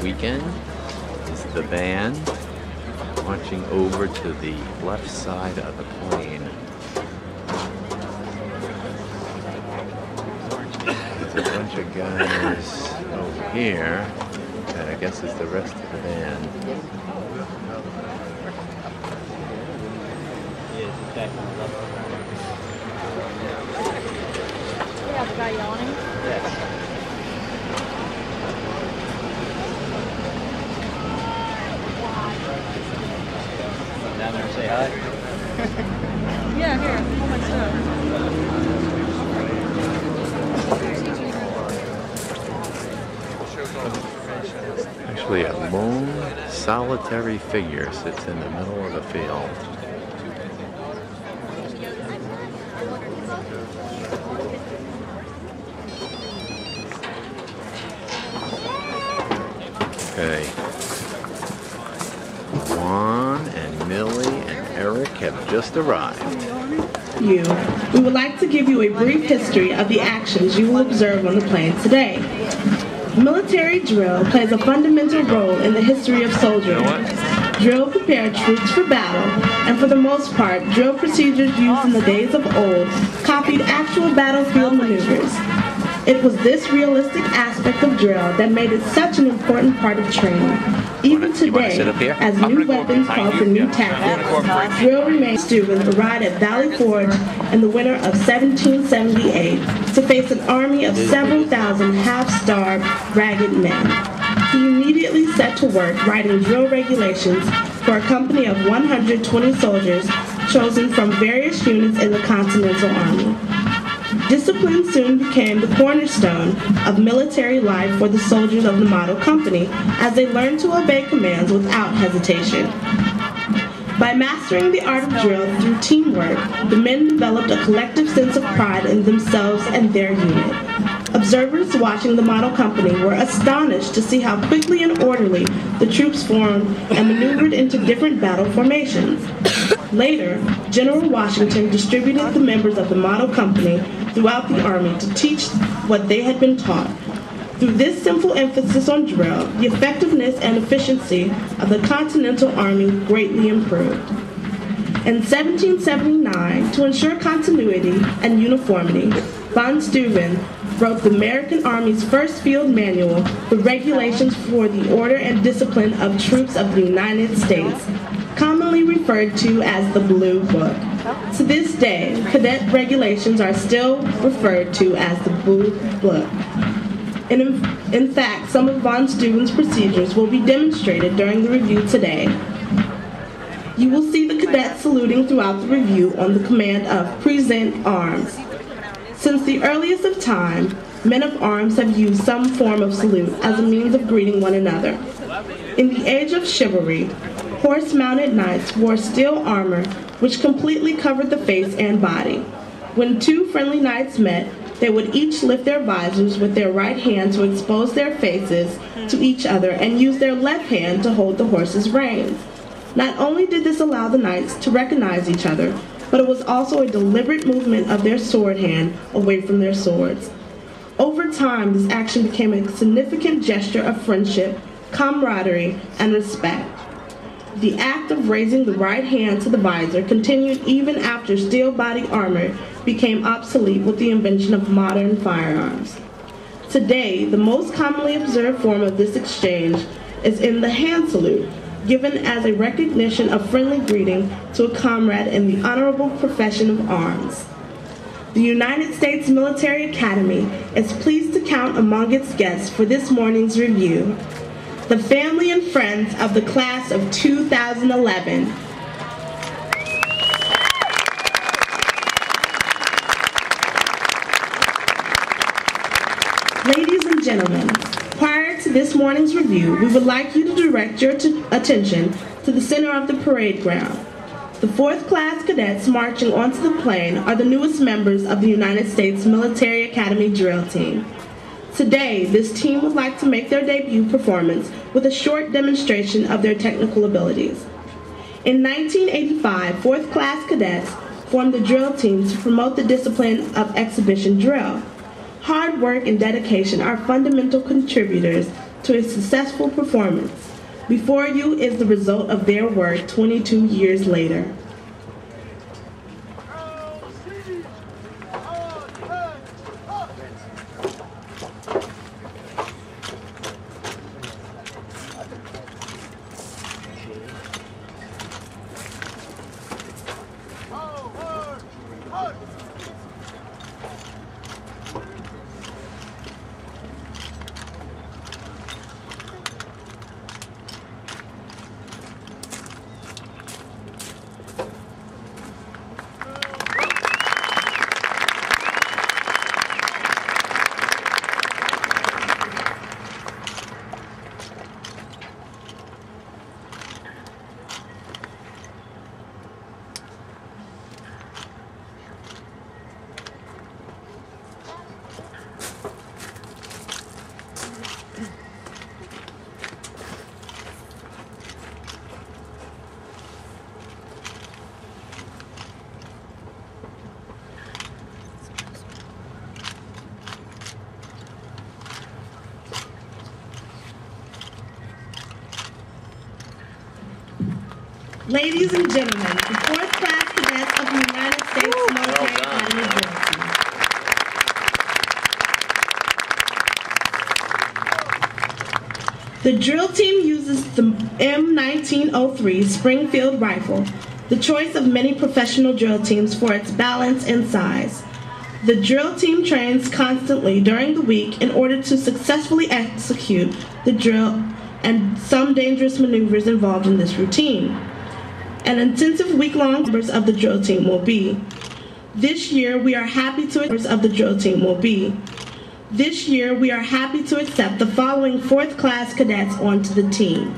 Weekend. It's the band marching over to the left side of the plane. There's a bunch of guys over here that I guess is the rest of the band. Yeah, the guy yawning? Yes. Down there and say hi? Yeah, here. Hold my stuff. Actually, a lone, solitary figure sits in the middle of the field. Okay. Juan and Millie and Eric have just arrived. We would like to give you a brief history of the actions you will observe on the plane today. Military drill plays a fundamental role in the history of soldiering. Drill prepared troops for battle, and for the most part, drill procedures used in the days of old copied actual battlefield maneuvers. It was this realistic aspect of drill that made it such an important part of training. Even today, as new weapons call for new tactics, drill remains. Students arrived at Valley Forge in the winter of 1778 to face an army of several thousand half-starved, ragged men. He immediately set to work writing drill regulations for a company of 120 soldiers chosen from various units in the Continental Army. Discipline soon became the cornerstone of military life for the soldiers of the model company as they learned to obey commands without hesitation. By mastering the art of drill through teamwork, the men developed a collective sense of pride in themselves and their unit. Observers watching the model company were astonished to see how quickly and orderly the troops formed and maneuvered into different battle formations. Later, General Washington distributed the members of the model company throughout the Army to teach what they had been taught. Through this simple emphasis on drill, the effectiveness and efficiency of the Continental Army greatly improved. In 1779, to ensure continuity and uniformity, von Steuben wrote the American Army's first field manual with regulations for the order and discipline of troops of the United States, commonly referred to as the Blue Book. To this day, cadet regulations are still referred to as the Blue Book. In fact, some of von Steuben's procedures will be demonstrated during the review today. You will see the cadets saluting throughout the review on the command of "Present Arms." Since the earliest of time, men of arms have used some form of salute as a means of greeting one another. In the age of chivalry, horse-mounted knights wore steel armor which completely covered the face and body. When two friendly knights met, they would each lift their visors with their right hand to expose their faces to each other and use their left hand to hold the horse's reins. Not only did this allow the knights to recognize each other, but it was also a deliberate movement of their sword hand away from their swords. Over time, this action became a significant gesture of friendship, camaraderie, and respect. The act of raising the right hand to the visor continued even after steel-body armor became obsolete with the invention of modern firearms. Today, the most commonly observed form of this exchange is in the hand salute, given as a recognition of friendly greeting to a comrade in the honorable profession of arms. The United States Military Academy is pleased to count among its guests for this morning's review the family and friends of the class of 2011. Ladies and gentlemen, prior to this morning's review, we would like you to direct your attention to the center of the parade ground. The 4th class cadets marching onto the plane are the newest members of the United States Military Academy drill team. Today, this team would like to make their debut performance with a short demonstration of their technical abilities. In 1985, 4th class cadets formed the drill team to promote the discipline of exhibition drill. Hard work and dedication are fundamental contributors to a successful performance. Before you is the result of their work 22 years later. Ladies and gentlemen, the 4th class cadets of the United States Military Academy drill team. The drill team uses the M1903 Springfield rifle, the choice of many professional drill teams for its balance and size. The drill team trains constantly during the week in order to successfully execute the drill and some dangerous maneuvers involved in this routine. An intensive week-long members of the drill team will be. This year, we are happy to accept the following 4th class cadets onto the team.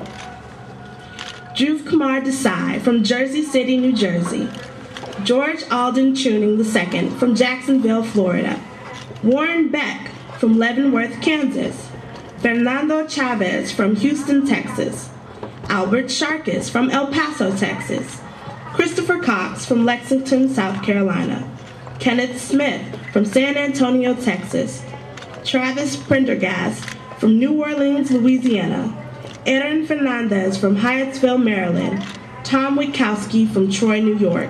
Dhruv Kumar Desai from Jersey City, New Jersey. George Alden Tuning II from Jacksonville, Florida. Warren Beck from Leavenworth, Kansas. Fernando Chavez from Houston, Texas. Albert Sharkis from El Paso, Texas. Christopher Cox from Lexington, South Carolina. Kenneth Smith from San Antonio, Texas. Travis Prendergast from New Orleans, Louisiana. Aaron Fernandez from Hyattsville, Maryland. Tom Witkowski from Troy, New York.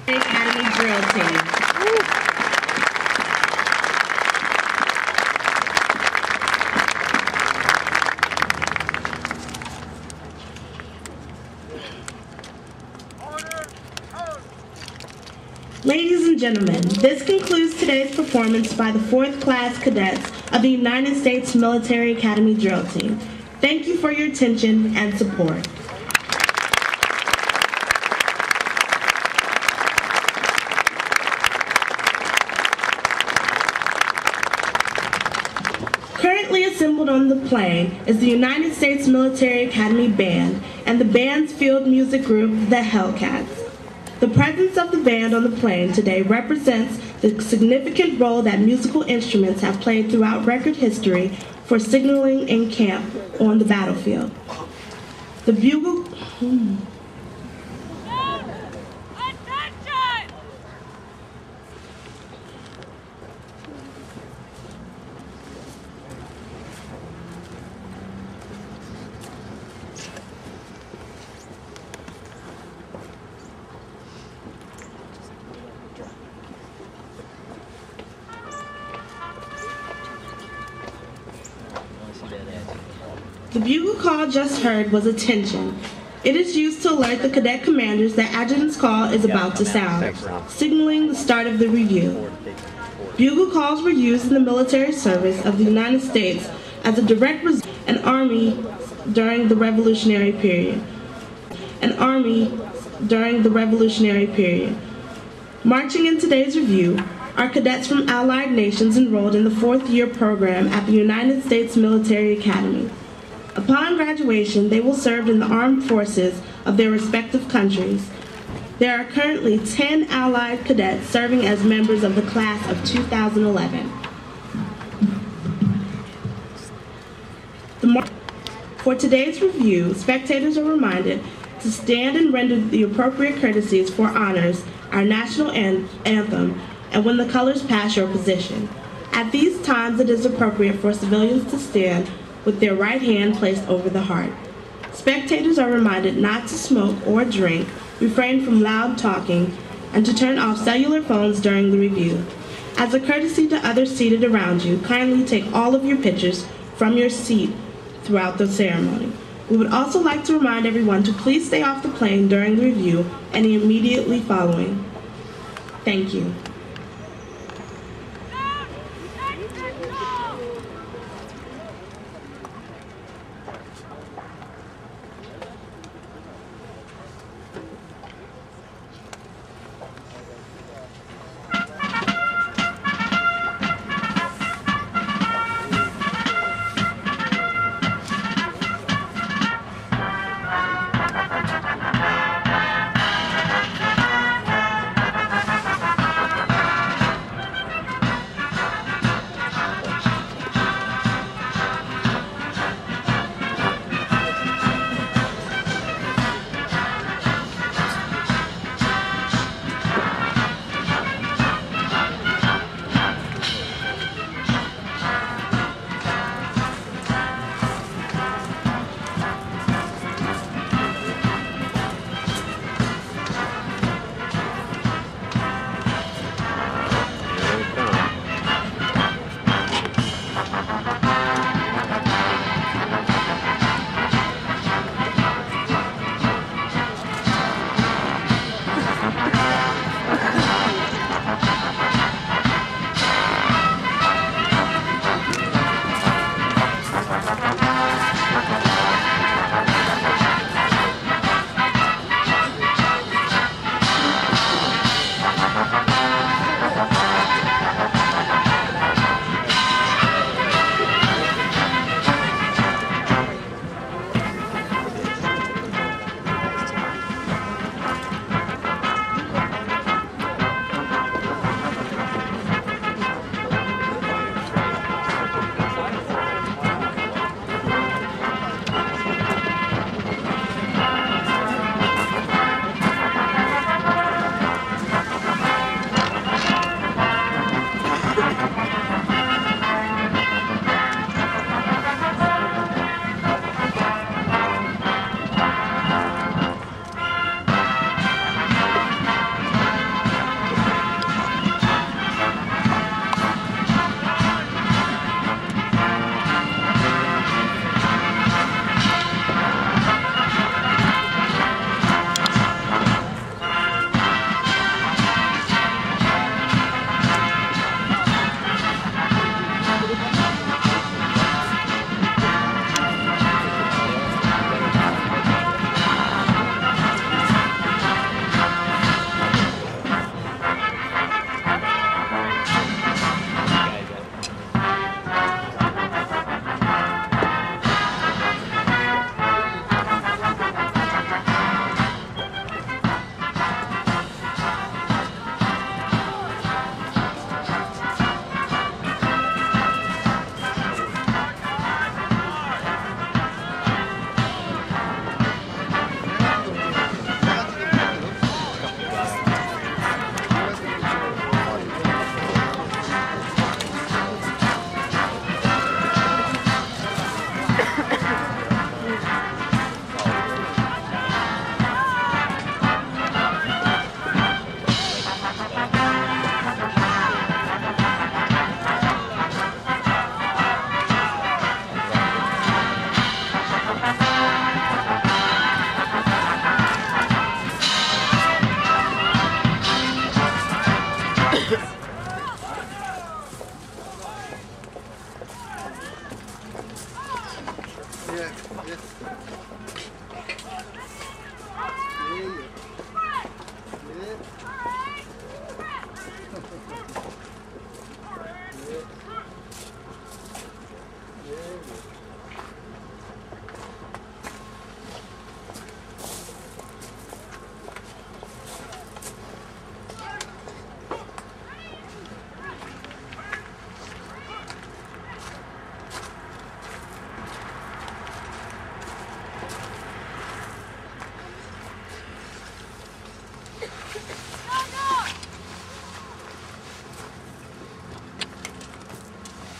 Academy drill team. gentlemen, this concludes today's performance by the 4th Class Cadets of the United States Military Academy Drill Team. Thank you for your attention and support. Currently assembled on the plane is the United States Military Academy Band and the band's field music group, the Hellcats. The presence of the band on the plane today represents the significant role that musical instruments have played throughout record history for signaling in camp on the battlefield. The bugle... The bugle call just heard was attention. It is used to alert the cadet commanders that adjutant's call is about to sound, signaling the start of the review. Bugle calls were used in the military service of the United States as a direct result of an army during the Revolutionary period. Marching in today's review are cadets from allied nations enrolled in the 4th year program at the United States Military Academy. Upon graduation, they will serve in the armed forces of their respective countries. There are currently 10 allied cadets serving as members of the class of 2011. For today's review, spectators are reminded to stand and render the appropriate courtesies for honors, our national anthem, and when the colors pass your position. At these times, it is appropriate for civilians to stand with their right hand placed over the heart. Spectators are reminded not to smoke or drink, refrain from loud talking, and to turn off cellular phones during the review. As a courtesy to others seated around you, kindly take all of your pictures from your seat throughout the ceremony. We would also like to remind everyone to please stay off the plane during the review and immediately following. Thank you.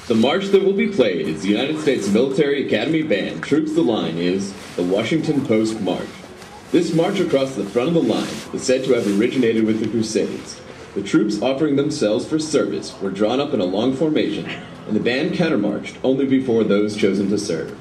The march that will be played is the United States Military Academy Band. Troops the Line is the Washington Post March. This march across the front of the line is said to have originated with the Crusades. The troops offering themselves for service were drawn up in a long formation, and the band countermarched only before those chosen to serve.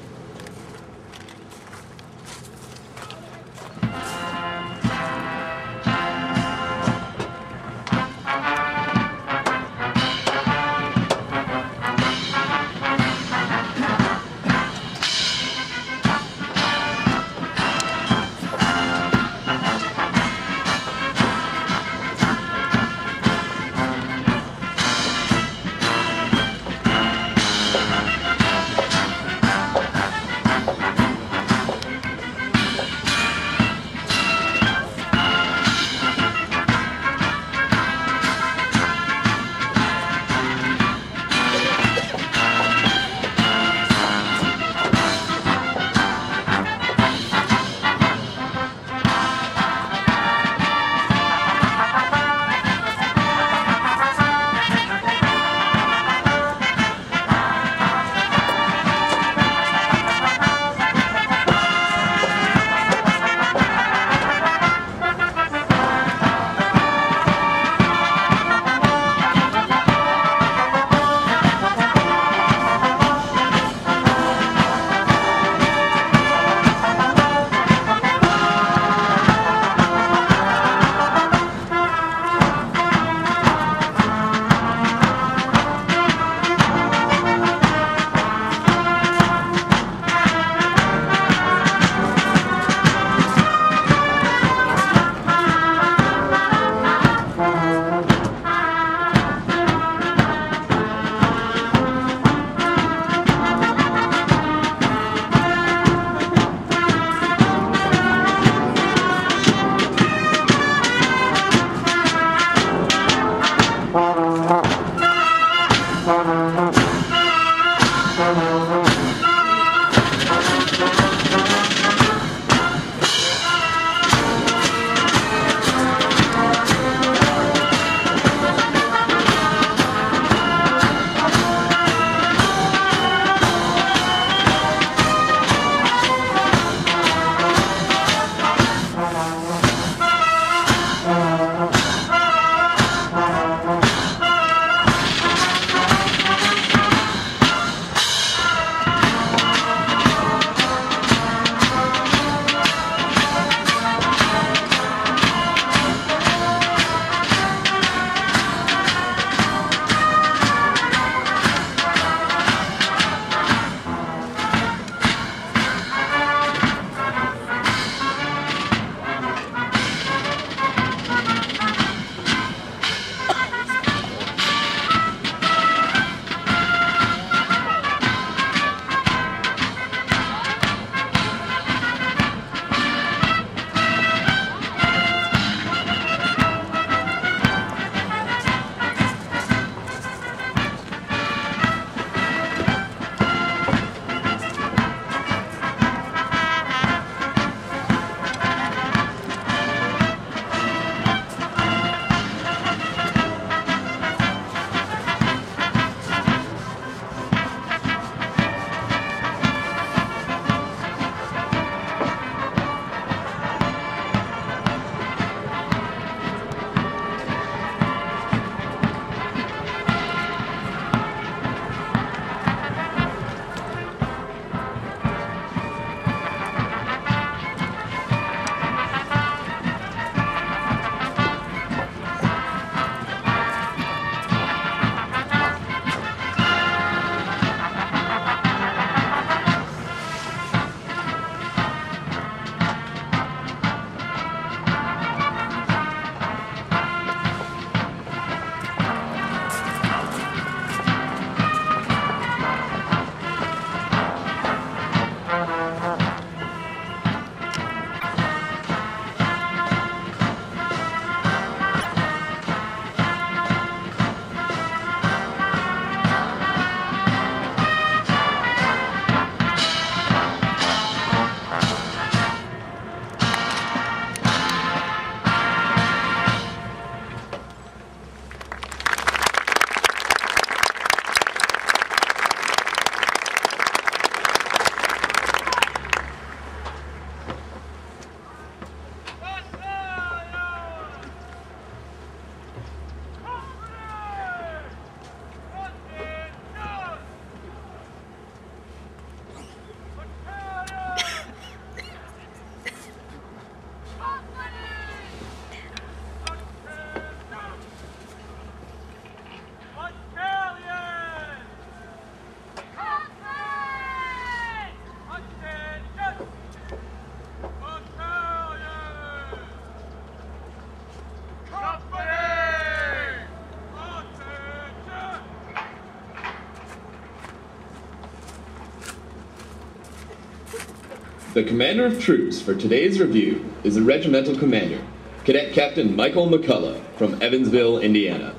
The commander of troops for today's review is the regimental commander, Cadet Captain Michael McCullough from Evansville, Indiana.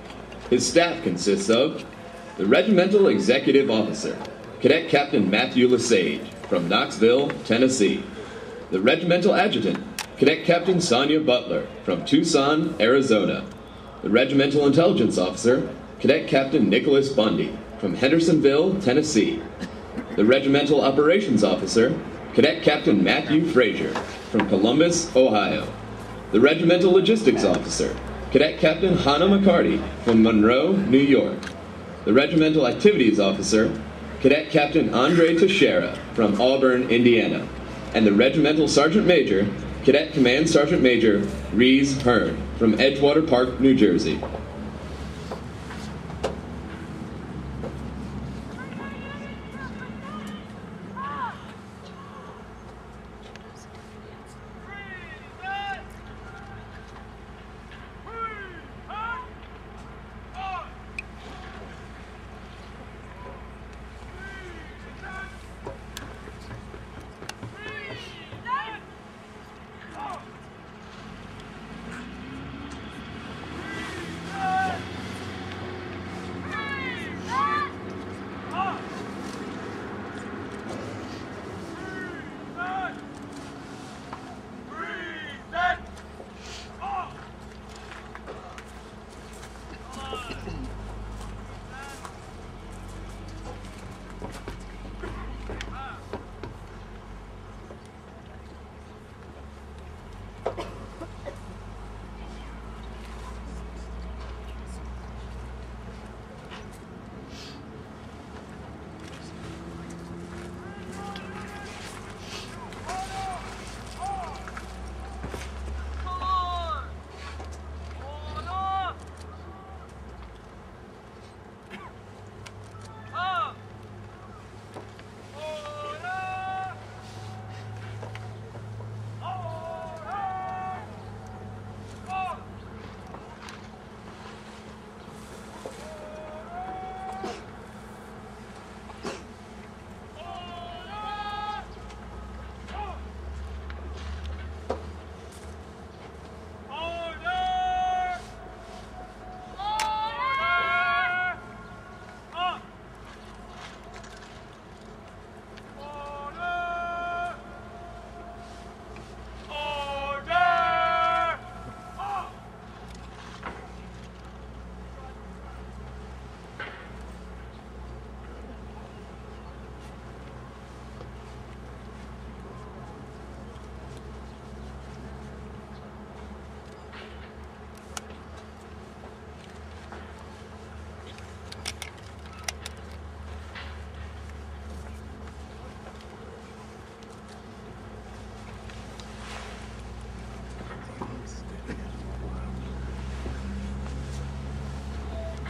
His staff consists of the regimental executive officer, Cadet Captain Matthew Lesage from Knoxville, Tennessee. The regimental adjutant, Cadet Captain Sonia Butler from Tucson, Arizona. The regimental intelligence officer, Cadet Captain Nicholas Bundy from Hendersonville, Tennessee. The regimental operations officer, Cadet Captain Matthew Frazier from Columbus, Ohio. The regimental logistics officer, Cadet Captain Hannah McCarty from Monroe, New York. The regimental activities officer, Cadet Captain Andre Teixeira from Auburn, Indiana. And the regimental sergeant major, Cadet Command Sergeant Major Reese Hearn from Edgewater Park, New Jersey.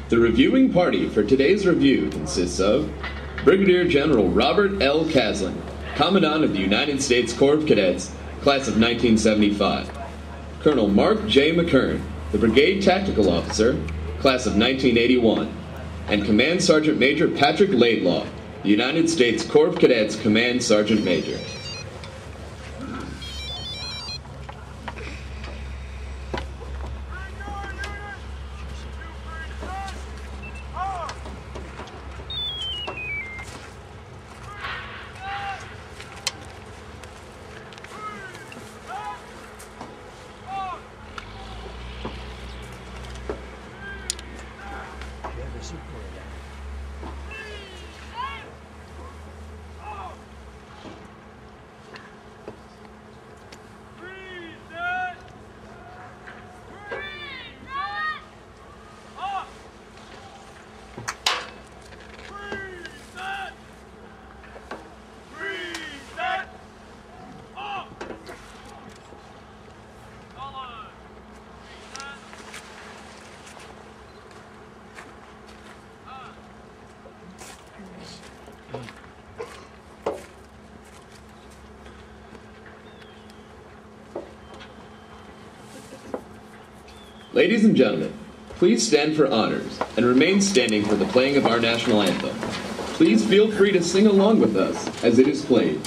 The reviewing party for today's review consists of Brigadier General Robert L. Caslin, Commandant of the United States Corps of Cadets, Class of 1975. Colonel Mark J. McKern, the Brigade Tactical Officer, Class of 1981. And Command Sergeant Major Patrick Laidlaw, the United States Corps of Cadets Command Sergeant Major. Ladies and gentlemen, please stand for honors and remain standing for the playing of our national anthem. Please feel free to sing along with us as it is played.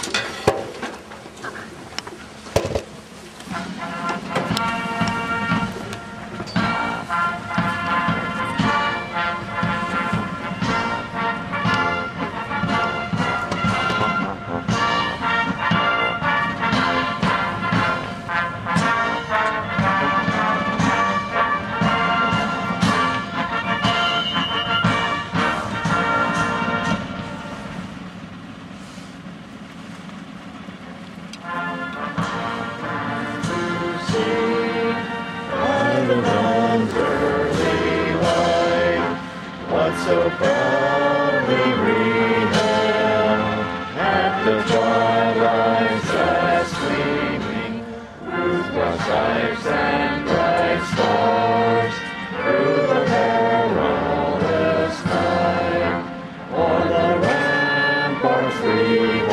the twilight's last gleaming, rooftop stripes and bright stars, through the perilous night, o'er the ramparts we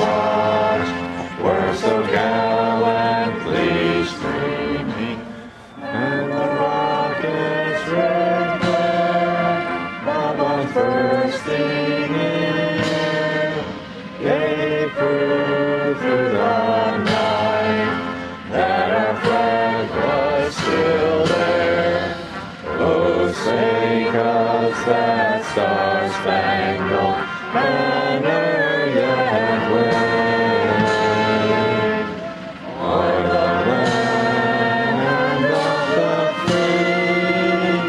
watched, were so gallantly streaming, and the rockets red glare, bob-ons bursting in air, gave proof through the night that our flag was still there. Oh, sing us that star-spangled banner yet wave, o'er the land of the free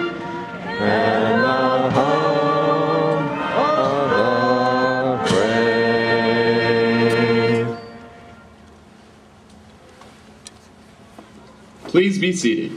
and the home of the brave. Please be seated.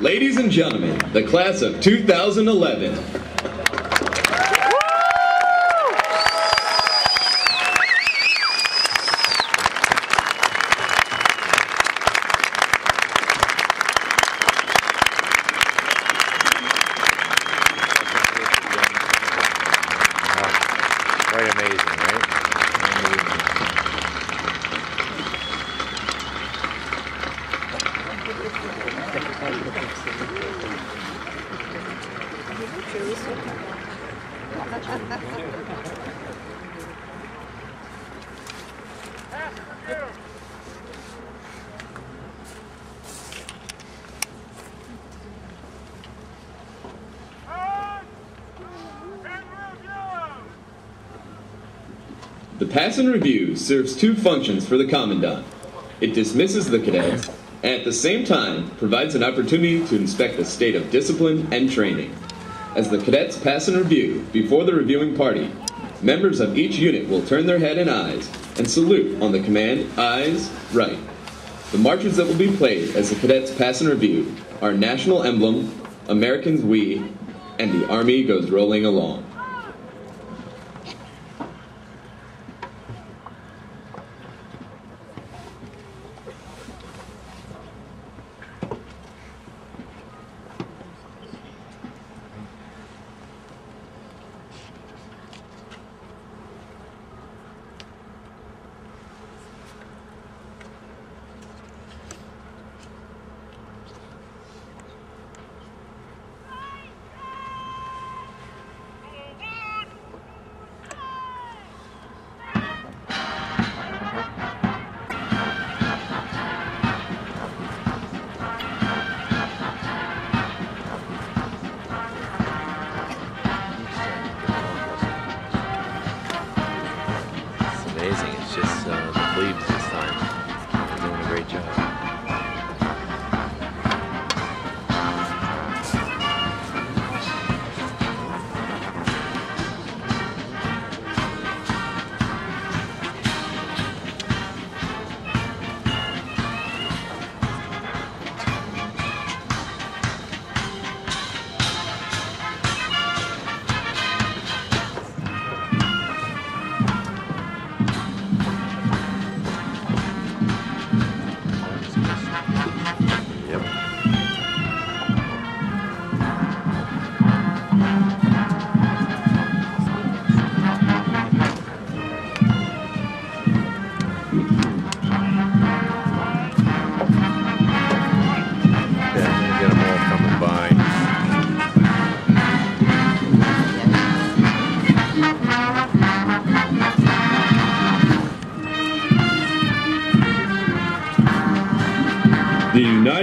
Ladies and gentlemen, the class of 2011. Quite amazing, right? The Pass and Review serves two functions for the Commandant. It dismisses the cadets, and at the same time provides an opportunity to inspect the state of discipline and training. As the cadets pass and review before the reviewing party, members of each unit will turn their head and eyes and salute on the command "Eyes Right." The marches that will be played as the cadets pass and review are National Emblem, Americans We, and The Army Goes Rolling Along.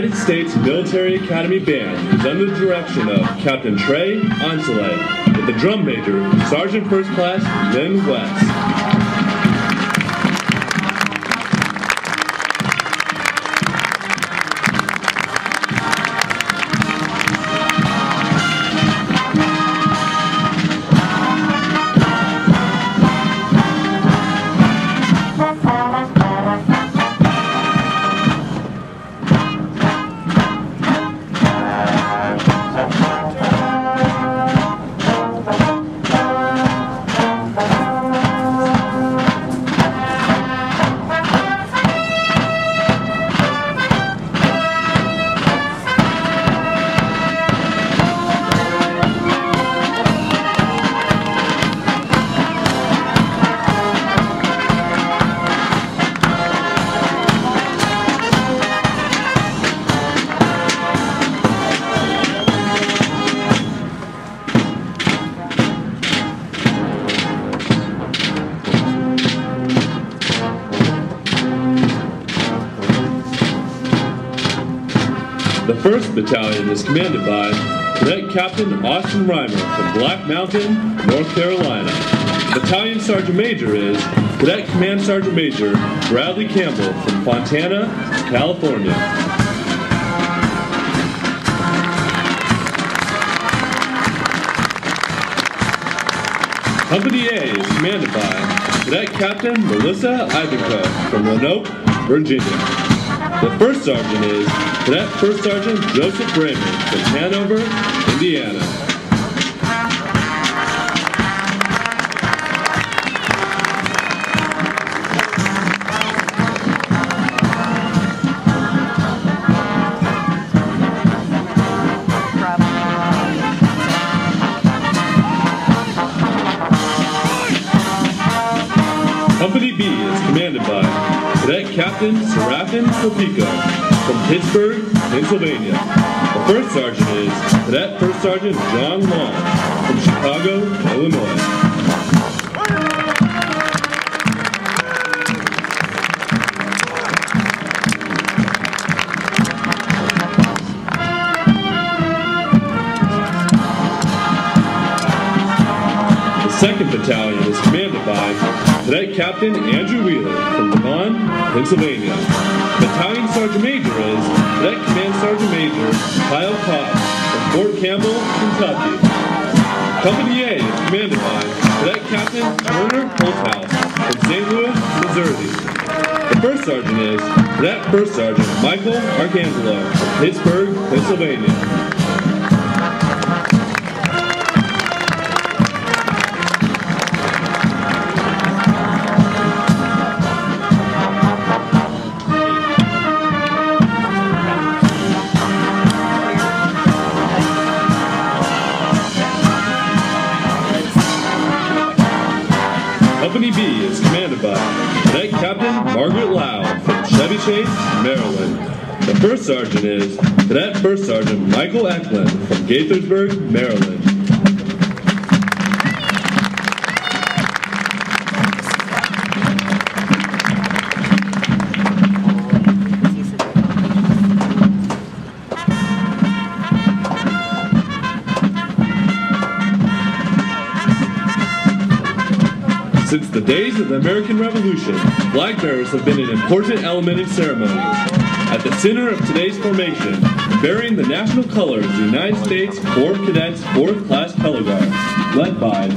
United States Military Academy Band is under the direction of Captain Trey Ansele, with the drum major, Sergeant First Class Lynn West. The 1st Battalion is commanded by Cadet Captain Austin Reimer from Black Mountain, North Carolina. The Battalion Sergeant Major is Cadet Command Sergeant Major Bradley Campbell from Fontana, California. Company A is commanded by Cadet Captain Melissa Ivanko from Roanoke, Virginia. The 1st Sergeant is Cadet First Sergeant Joseph Raymond from Hanover, Indiana. Company B is commanded by Cadet Captain Serafin Kopico from Pittsburgh, Pennsylvania. The 1st Sergeant is Cadet First Sergeant John Long from Chicago, Illinois. The 2nd Battalion is commanded by Cadet Captain Andrew Wheeler from Devon, Pennsylvania. Battalion Sergeant Major is Cadet Command Sergeant Major Kyle Cobb from Fort Campbell, Kentucky. Company A is commanded by Cadet Captain Turner Holthouse from St. Louis, Missouri. The 1st Sergeant is Cadet First Sergeant Michael Arcangelo from Pittsburgh, Pennsylvania. Company B is commanded by Cadet Captain Margaret Lau from Chevy Chase, Maryland. The 1st Sergeant is Cadet First Sergeant Michael Eklund from Gaithersburg, Maryland. Since the days of the American Revolution, flag bearers have been an important element in ceremonies. At the center of today's formation, bearing the national colors of the United States Corps of Cadets 4th Class Color Guard, led by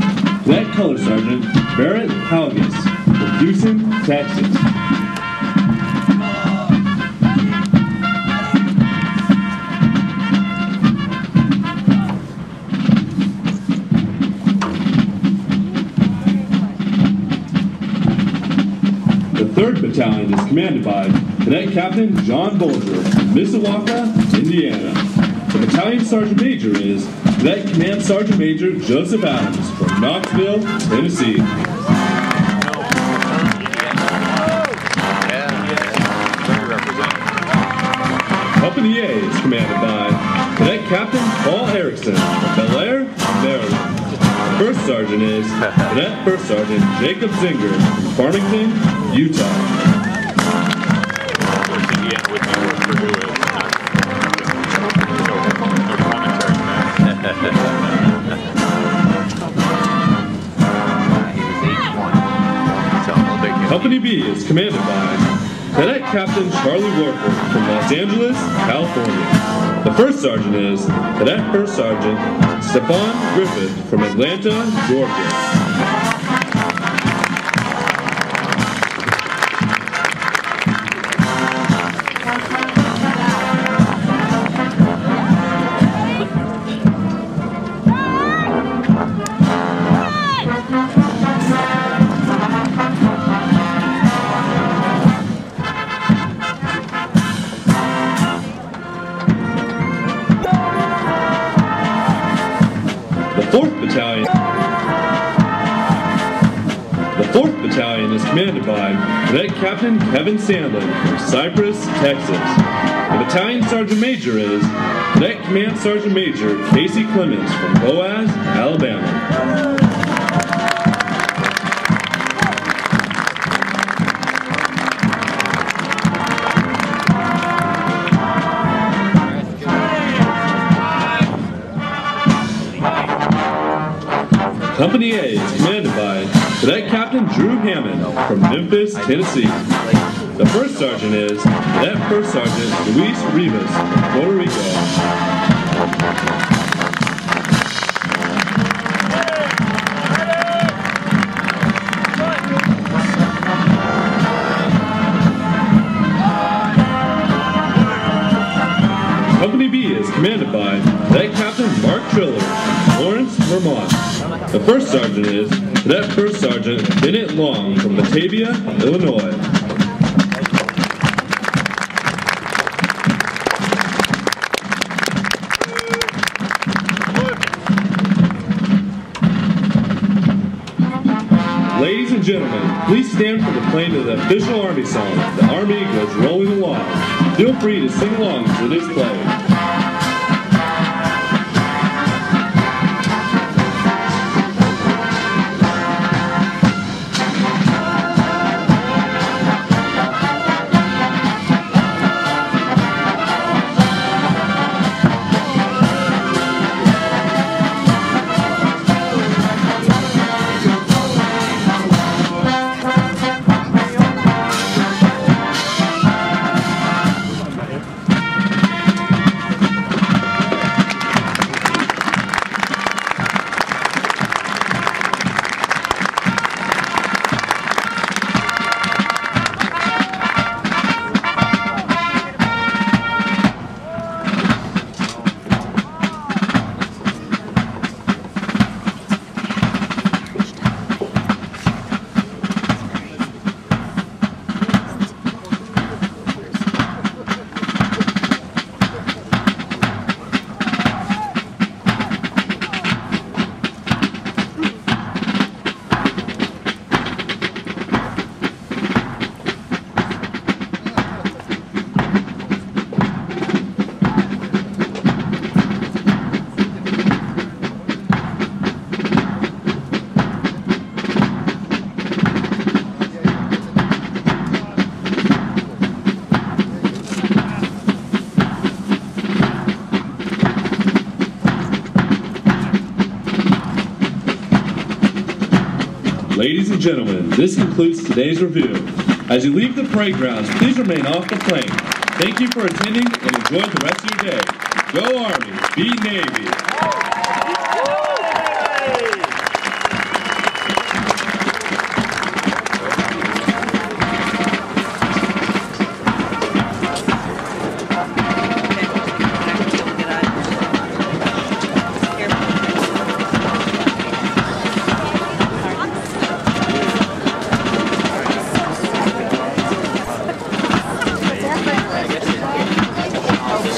Cadet Color Sergeant Barrett Halgis from Houston, Texas. The 3rd Battalion is commanded by Cadet Captain John Bolger from Mishawaka, Indiana. The Battalion Sergeant Major is Cadet Command Sergeant Major Joseph Adams from Knoxville, Tennessee. Company A is commanded by Cadet Captain Paul Erickson from Bel Air, Maryland. The 1st Sergeant is Cadet First Sergeant Jacob Zinger from Farmington, Utah. Company B is commanded by Cadet Captain Charlie Warford from Los Angeles, California. The first sergeant is Cadet First Sergeant Stephon Griffith from Atlanta, Georgia. The 4th Battalion is commanded by Cadet Captain Kevin Sandlin from Cypress, Texas. The Battalion Sergeant Major is Cadet Command Sergeant Major Casey Clements from Boaz, Alabama. Company A is commanded by Cadet Captain Drew Hammond from Memphis, Tennessee. The first sergeant is Cadet First Sergeant Luis Rivas from Puerto Rico. Company B is commanded by Cadet Captain Mark Triller from Lawrence, Vermont. The first sergeant is Cadet First Sergeant Bennett Long from Batavia, Illinois. Ladies and gentlemen, please stand for the playing of the official Army song, The Army Goes Rolling Along. Feel free to sing along to this play. Ladies and gentlemen, this concludes today's review. As you leave the parade grounds, please remain off the plank. Thank you for attending and enjoy the rest of your day. Go Army, be Navy.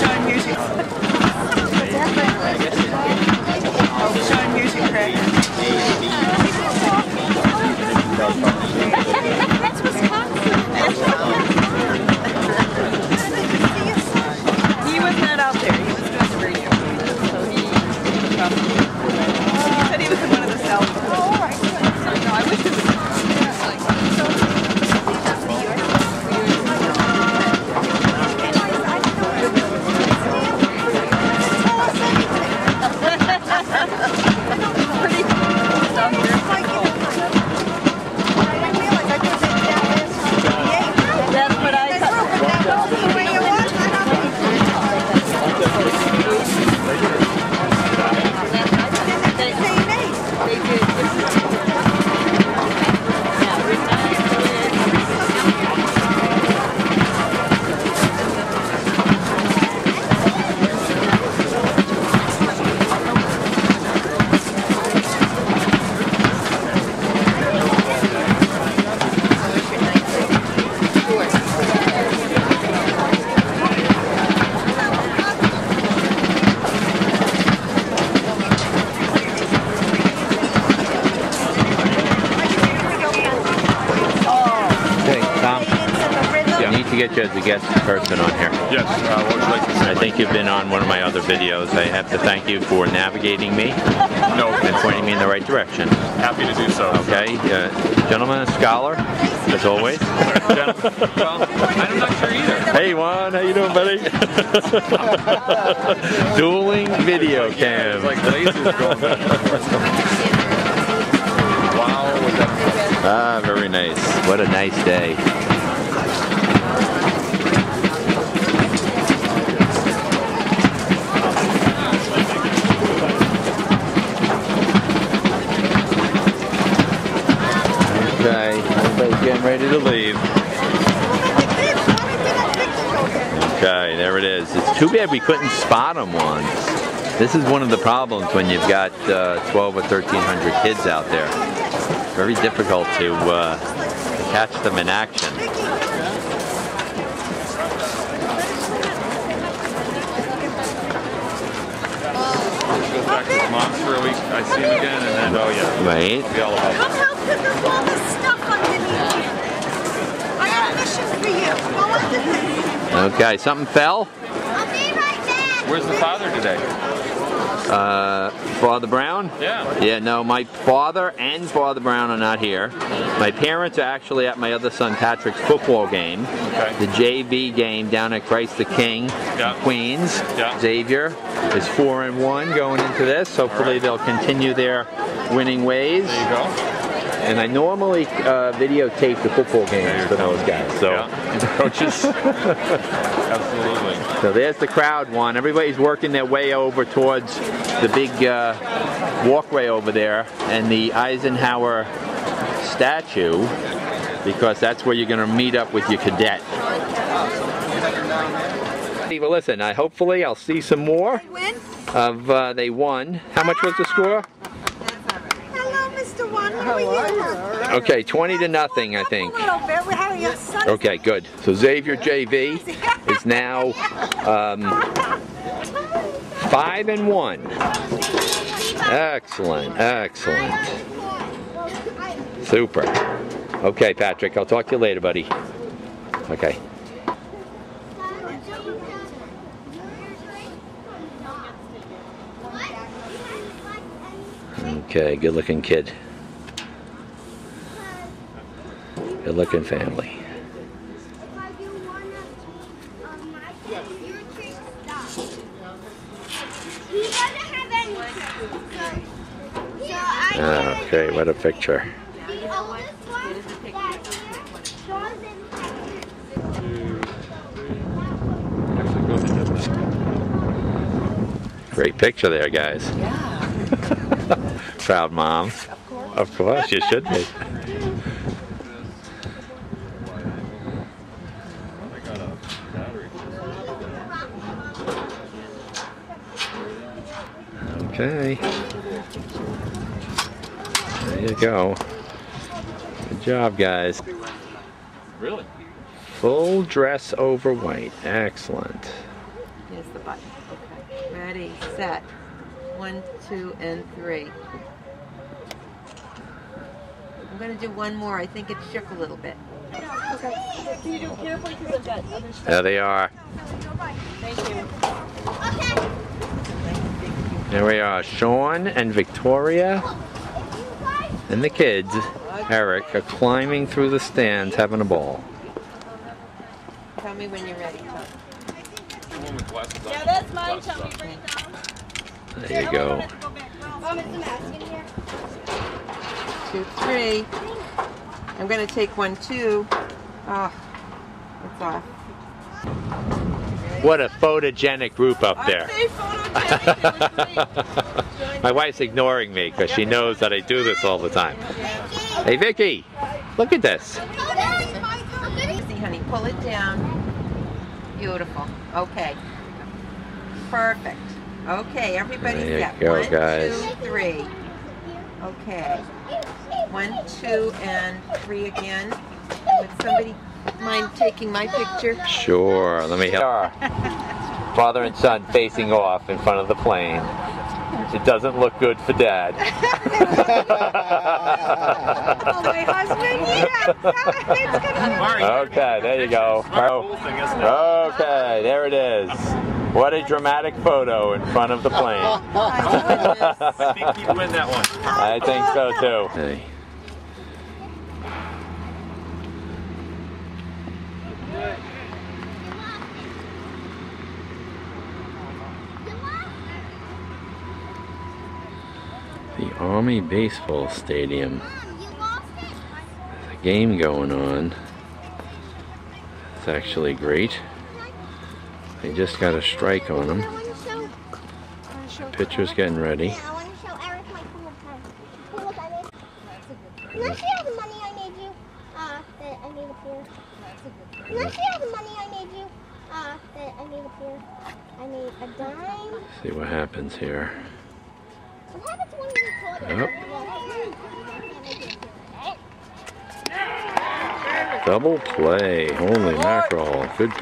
Sean, here's your... get you as a guest person on here. Yes, what would you like to say? I think you've been on one of my other videos. I have to thank you for navigating me and pointing me in the right direction. Happy to do so. Okay, gentleman, a scholar, as always. Well, I'm not sure either. Hey Juan, how you doing, buddy? Dueling video cam. It's like lasers going back and forth. Wow, was that? Ah, very nice. What a nice day. Okay, everybody's getting ready to leave. Okay, there it is. It's too bad we couldn't spot them once. This is one of the problems when you've got 12 or 1,300 kids out there. Very difficult to catch them in action. Goes back to his mom's for a week. I see him again, and then, oh yeah. Right. It'll be all about it. Come help pick up all this stuff underneath here. I have a mission for you. Go under this. Okay, something fell? I'll be right back. Where's the father today? Father Brown? Yeah. Yeah, no, my father and Father Brown are not here. My parents are actually at my other son Patrick's football game. Okay. The JV game down at Christ the King, Yeah. Queens. Yeah. Xavier is 4-1 going into this. Hopefully they'll continue their winning ways. There you go. And I normally videotape the football games for those guys. So, Yeah. Coaches. Absolutely. so there's the crowd one. Everybody's working their way over towards the big walkway over there and the Eisenhower statue, because that's where you're going to meet up with your cadet. Well, listen, hopefully I'll see some more of they won. How much was the score? Hello, Mr. One. How are you? Okay, 20-0, I think. A little bit. How are your son? Okay, good. So Xavier JV is now 5-1. Excellent, excellent. Super. Okay, Patrick, I'll talk to you later, buddy. Okay. Okay, good looking kid. Good looking family. Okay, what a picture. Great picture there, guys. Proud mom. Of course, you should be. Okay. There you go. Good job, guys. Really? Full dress over white. Excellent. Here's the button. Okay. Ready, set. 1, 2, and 3. I'm going to do one more. I think it shook a little bit. Okay. Can you do it carefully because I've got other stuff. There they are. Thank you. There we are. Sean and Victoria and the kids, Eric, are climbing through the stands having a ball. Tell me when you're ready. Yeah, that's mine. Tell me bring it down. There you go. 2, 3. I'm going to take 1, 2. Oh, it's off. What a photogenic group up there. My wife's ignoring me because she knows that I do this all the time. Hey Vicky, look at this. See, honey, pull it down. Beautiful. Okay. Perfect. Okay, everybody's There you set. go, 1, guys. 2, 3. Okay. 1, 2, and 3 again. Would somebody mind taking my picture? Sure, let me help. Father and son facing off in front of the plane. It doesn't look good for Dad. Oh, my husband? Yeah. It's gonna be Okay, there you go. Okay, there it is. What a dramatic photo in front of the plane. I think he'd win that one. I think so too. Hey. The Army Baseball Stadium. There's a game going on. It's actually great. They just got a strike on them. The pitcher's getting ready. Yeah, I want to show Eric my cool pen. Hey, look at it. Can I see all the money I made you? That I made up here. Can I see all the money I made you? That I made up here. I made a dime. See what happens here. What happens when you record Yep. Double play. Holy mackerel. Good.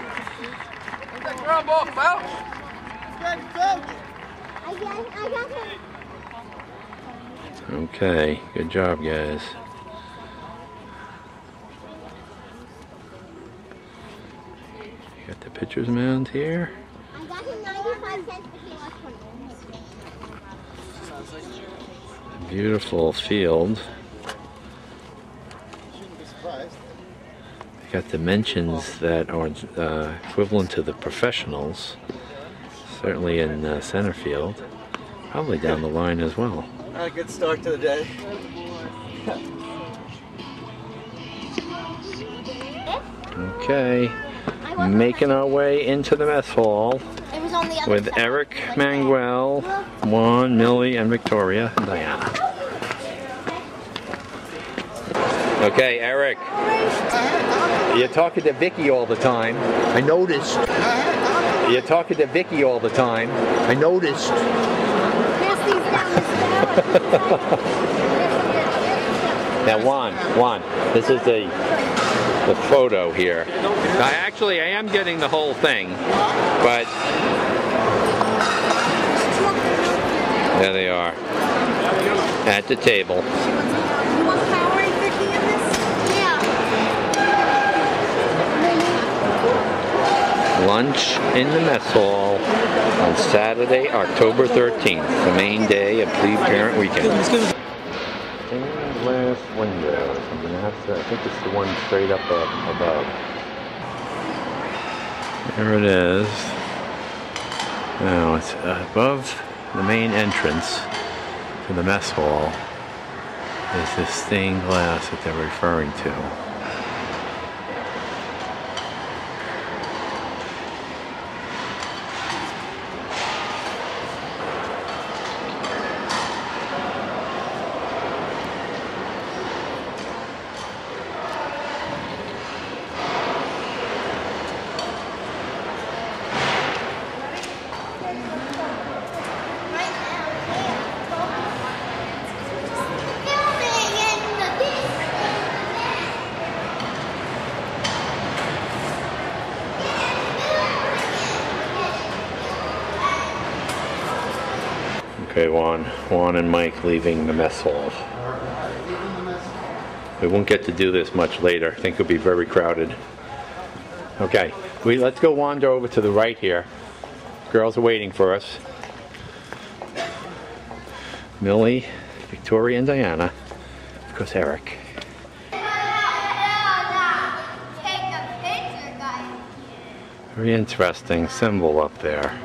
Okay, good job, guys. You got the pitcher's mound here. I got him 95 cents, but he lost 20. Beautiful field. Got dimensions that are equivalent to the professionals, certainly in center field, probably down the line as well. A good start to the day. Okay, making our way into the mess hall with Eric, Manuel, Juan, Millie, and Victoria, and Diana. Okay, Eric. You're talking to Vicky all the time. I noticed. You're talking to Vicky all the time. I noticed. Now, Juan, this is the photo here. I am getting the whole thing, but there they are at the table. Lunch in the mess hall on Saturday, October 13th, the main day of Plebe Parent Weekend. Stained glass windows. I'm gonna have to. I think it's the one straight up above. There it is. Now it's above the main entrance to the mess hall. Is this stained glass that they're referring to? Okay, Juan and Mike leaving the mess hall. We won't get to do this much later. I think it'll be very crowded. Okay, let's go wander over to the right here. Girls are waiting for us. Millie, Victoria, and Diana. Of course, Eric. Very interesting symbol up there.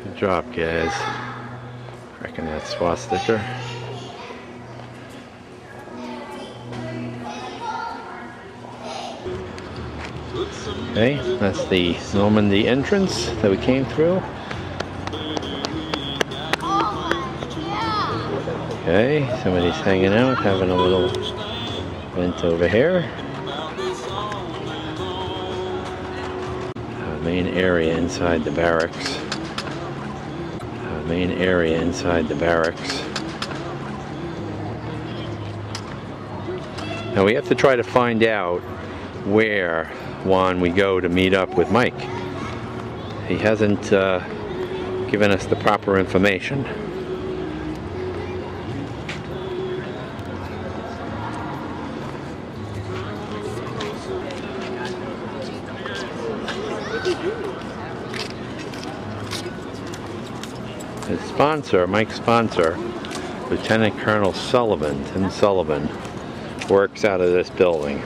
Good job, guys. Reckon that's swastika. Okay, that's the Normandy entrance that we came through. Okay, somebody's hanging out, having a little event over here. Main area inside the barracks. Main area inside the barracks. Now we have to try to find out where, Juan, we go to meet up with Mike. He hasn't given us the proper information. sponsor, Mike's sponsor, Lieutenant Colonel Sullivan, Tim Sullivan, works out of this building.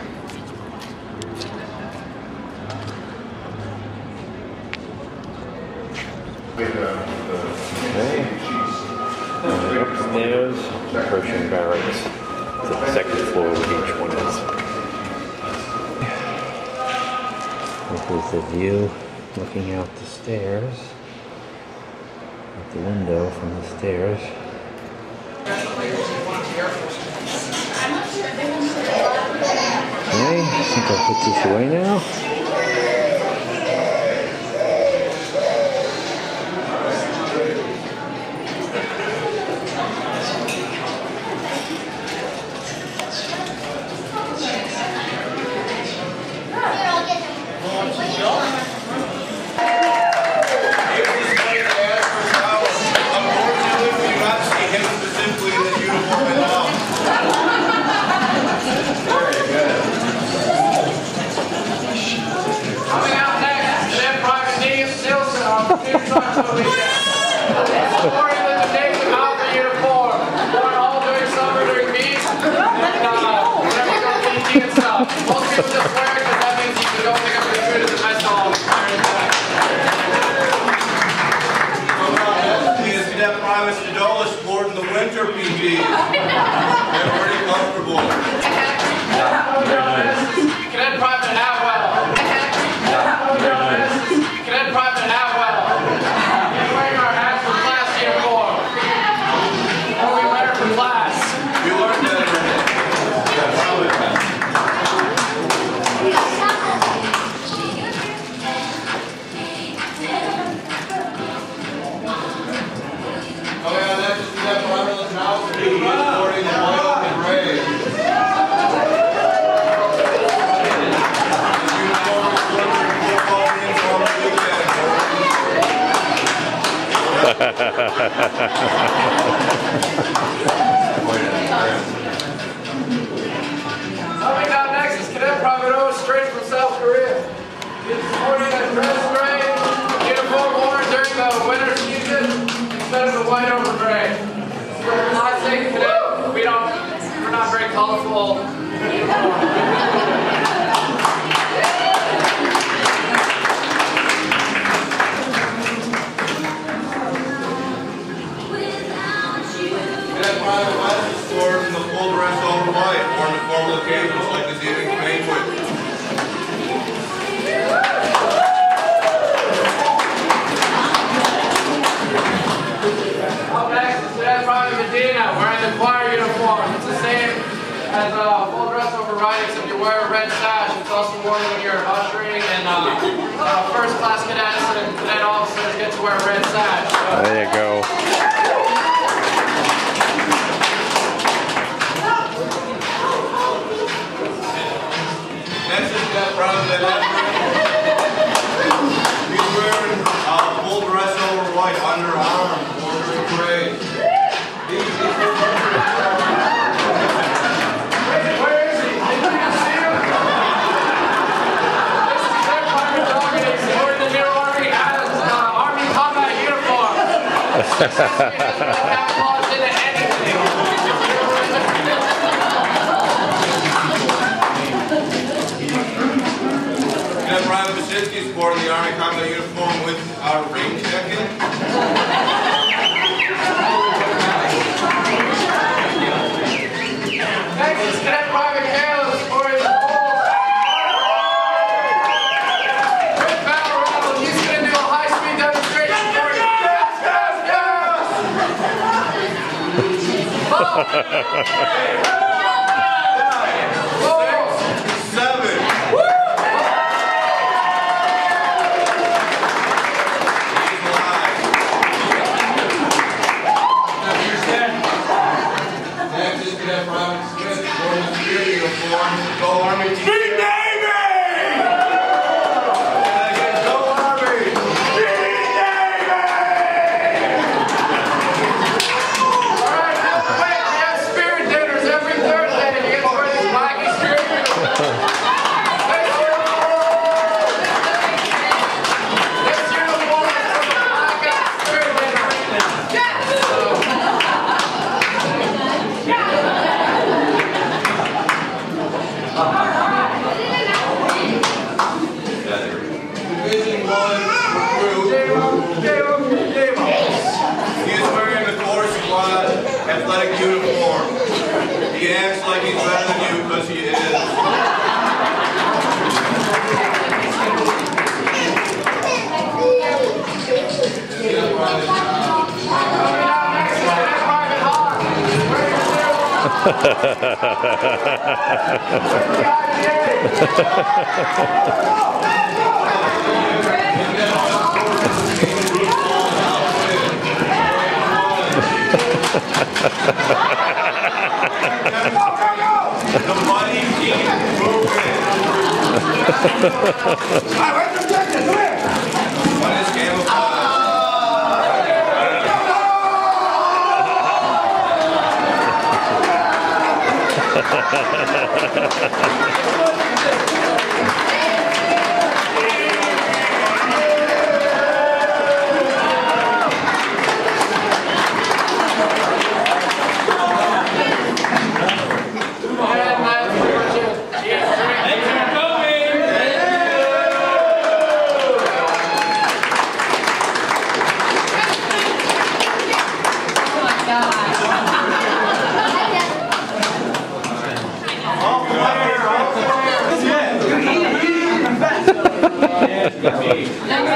Okay. And upstairs, Pershing Barracks. To the second floor where each one is. This is the view looking out the stairs. Out the window from the stairs. Okay, I think I'll put this away now. Coming down next is Cadet Private O, straight from South Korea. He's sporting a dress gray, uniform worn during the winter season instead of the white over gray. I'd say Cadet, we're not very colorful uniform. In the full dress over white, worn to formal occasions like this evening's banquet. Up next is Cadet Private Medina, wearing the choir uniform. It's the same as full dress over riding, except you wear a red sash. It's also worn when you're ushering, and first class cadets and cadet officers get to wear a red sash. There you go. Next is Cadet Private He's wearing full dress over white, underarm, worn to parade. Where is he? Did you see him? This is Cadet Private Dog, and he's wearing the new Army combat uniform. Camouflaged into anything. Cadet Private Basinski sporting the Army combat uniform with our range jacket. Next is Cadet Private Caleb sporting the with battle rifle. He's going to do a high-speed demonstration for you. Yes, yes, yes! 7. athletic uniform. He acts like he's better than you because he is. The money team movement. What is camouflage?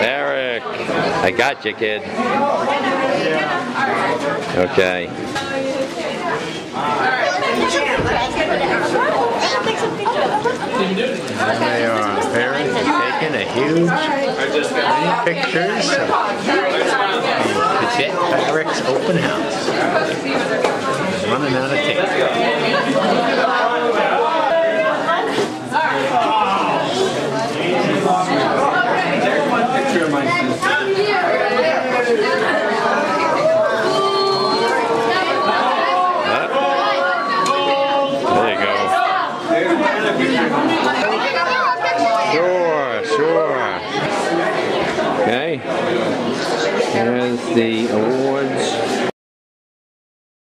Barrick, I got you, kid. Okay. They are parents taking a huge many pictures of the Cadet Barracks open house. Running out of tape. Picture of my sister. There you go. Sure. Okay. Here's the awards